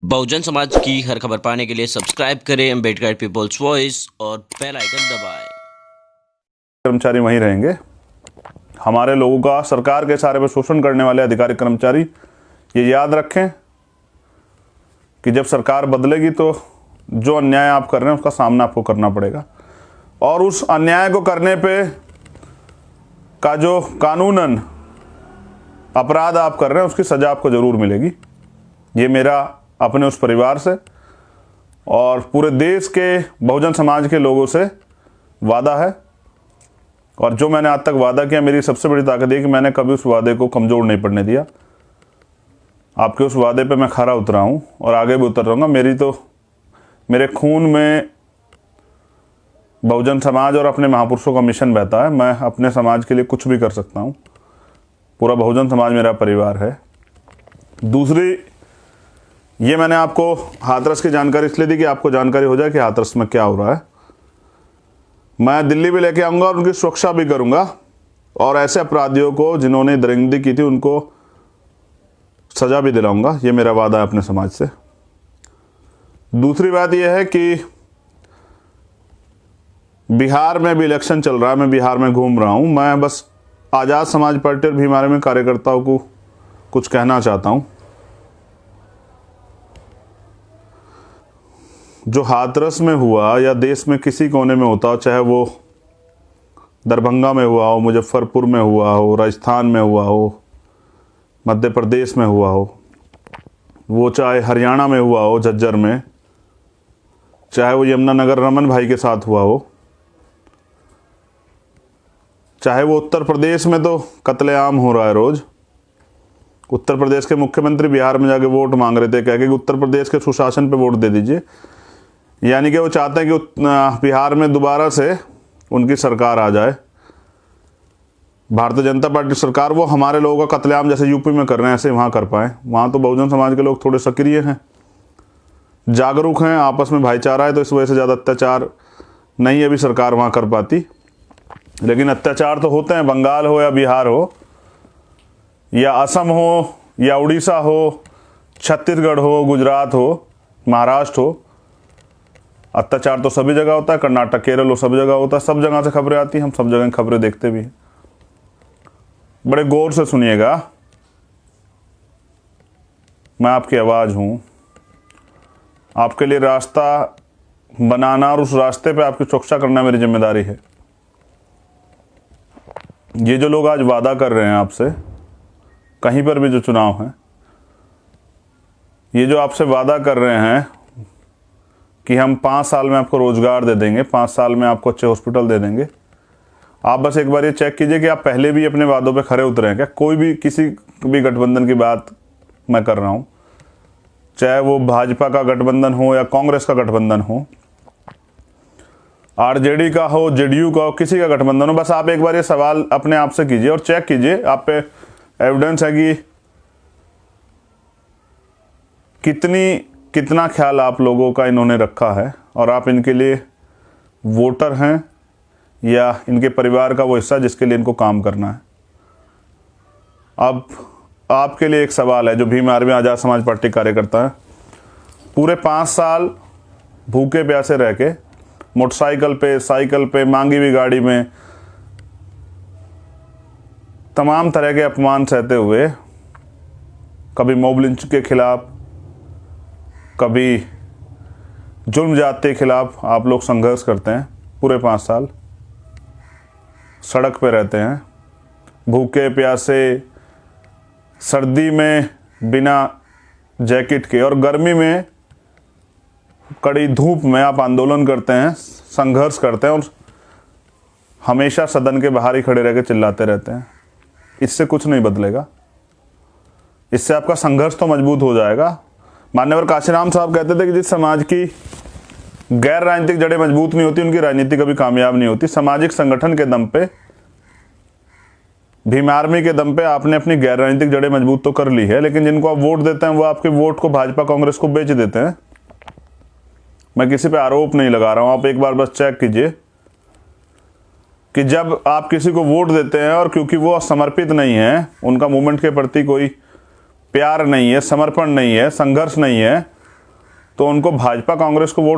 बहुजन समाज की हर खबर पाने के लिए सब्सक्राइब करें अम्बेडकर पीपल्स वॉइस और बेल आइकन दबाएं। कर्मचारी वहीं रहेंगे। हमारे लोगों का सरकार के सारे पे शोषण करने वाले अधिकारी कर्मचारी ये याद रखें कि जब सरकार बदलेगी तो जो अन्याय आप कर रहे हैं उसका सामना आपको करना पड़ेगा, और उस अन्याय को करने पे का जो कानूनन अपराध आप कर रहे हैं उसकी सज़ा आपको ज़रूर मिलेगी। ये मेरा अपने उस परिवार से और पूरे देश के बहुजन समाज के लोगों से वादा है, और जो मैंने आज तक वादा किया मेरी सबसे बड़ी ताकत है कि मैंने कभी उस वादे को कमज़ोर नहीं पड़ने दिया। आपके उस वादे पे मैं खरा उतरा हूँ और आगे भी उतर रहूँगा। मेरे खून में बहुजन समाज और अपने महापुरुषों का मिशन बहता है। मैं अपने समाज के लिए कुछ भी कर सकता हूँ। पूरा बहुजन समाज मेरा परिवार है। दूसरी, ये मैंने आपको हाथरस की जानकारी इसलिए दी कि आपको जानकारी हो जाए कि हाथरस में क्या हो रहा है। मैं दिल्ली भी लेके आऊँगा और उनकी सुरक्षा भी करूँगा, और ऐसे अपराधियों को जिन्होंने दरिंदगी की थी उनको सज़ा भी दिलाऊँगा। ये मेरा वादा है अपने समाज से। दूसरी बात यह है कि बिहार में भी इलेक्शन चल रहा है, मैं बिहार में घूम रहा हूँ। मैं बस आज़ाद समाज पार्टी और भीम में कार्यकर्ताओं को कुछ कहना चाहता हूँ। जो हाथरस में हुआ या देश में किसी कोने में होता हो, चाहे वो दरभंगा में हुआ हो, मुजफ्फरपुर में हुआ हो, राजस्थान में हुआ हो, मध्य प्रदेश में हुआ हो, वो चाहे हरियाणा में हुआ हो झज्जर में, चाहे वो यमुनानगर रमन भाई के साथ हुआ हो, चाहे वो उत्तर प्रदेश में तो कत्लेआम हो रहा है रोज़। उत्तर प्रदेश के मुख्यमंत्री बिहार में जाके वोट मांग रहे थे, कह के कि उत्तर प्रदेश के सुशासन पे वोट दे दीजिए। यानी कि वो चाहते हैं कि बिहार में दोबारा से उनकी सरकार आ जाए, भारतीय जनता पार्टी सरकार। वो हमारे लोगों का कत्लेआम जैसे यूपी में कर रहे हैं ऐसे वहाँ कर पाएँ। वहाँ तो बहुजन समाज के लोग थोड़े सक्रिय हैं, जागरूक हैं, आपस में भाईचारा है, तो इस वजह से ज़्यादा अत्याचार नहीं अभी सरकार वहाँ कर पाती। लेकिन अत्याचार तो होते हैं, बंगाल हो या बिहार हो या असम हो या उड़ीसा हो, छत्तीसगढ़ हो, गुजरात हो, महाराष्ट्र हो, अत्याचार तो सभी जगह होता है। कर्नाटक, केरल हो, सब जगह होता है। सब जगह से खबरें आती हैं, हम सब जगह खबरें देखते भी हैं। बड़े गौर से सुनिएगा, मैं आपकी आवाज़ हूँ, आपके लिए रास्ता बनाना और उस रास्ते पे आपकी सुरक्षा करना मेरी जिम्मेदारी है। ये जो लोग आज वादा कर रहे हैं आपसे, कहीं पर भी जो चुनाव हैं, ये जो आपसे वादा कर रहे हैं कि हम 5 साल में आपको रोज़गार दे देंगे, 5 साल में आपको अच्छे हॉस्पिटल दे देंगे, आप बस एक बार ये चेक कीजिए कि आप पहले भी अपने वादों पे खरे उतरे हैं क्या। कोई भी किसी भी गठबंधन की बात मैं कर रहा हूँ, चाहे वो भाजपा का गठबंधन हो या कांग्रेस का गठबंधन हो, आरजेडी का हो, जेडीयू का हो, किसी का गठबंधन हो, बस आप एक बार ये सवाल अपने आप से कीजिए और चेक कीजिए। आप पे एविडेंस है कि कितना ख्याल आप लोगों का इन्होंने रखा है, और आप इनके लिए वोटर हैं या इनके परिवार का वो हिस्सा जिसके लिए इनको काम करना है। अब आपके लिए एक सवाल है जो भीम आर्मी आज़ाद समाज पार्टी कार्यकर्ता है। पूरे 5 साल भूखे प्यासे रह के, मोटरसाइकिल पे, साइकिल पे, मांगी हुई गाड़ी में, तमाम तरह के अपमान सहते हुए, कभी मॉब लिंच के खिलाफ, कभी जुल्म जाति के खिलाफ आप लोग संघर्ष करते हैं। पूरे 5 साल सड़क पे रहते हैं, भूखे प्यासे, सर्दी में बिना जैकेट के और गर्मी में कड़ी धूप में आप आंदोलन करते हैं, संघर्ष करते हैं, और हमेशा सदन के बाहर ही खड़े रह के चिल्लाते रहते हैं। इससे कुछ नहीं बदलेगा। इससे आपका संघर्ष तो मजबूत हो जाएगा। मान्यवर काशीराम साहब कहते थे कि जिस समाज की गैर राजनीतिक जड़ें मजबूत नहीं होती उनकी राजनीति कभी कामयाब नहीं होती। सामाजिक संगठन के दम पे, भीम आर्मी के दम पे आपने अपनी गैर राजनीतिक जड़ें मजबूत तो कर ली है, लेकिन जिनको आप वोट देते हैं वो आपके वोट को भाजपा कांग्रेस को बेच देते हैं। मैं किसी पे आरोप नहीं लगा रहा हूं, आप एक बार बस चेक कीजिए कि जब आप किसी को वोट देते हैं और क्योंकि वो समर्पित नहीं है, उनका मूवमेंट के प्रति कोई प्यार नहीं है, समर्पण नहीं है, संघर्ष नहीं है, तो उनको भाजपा कांग्रेस को वोट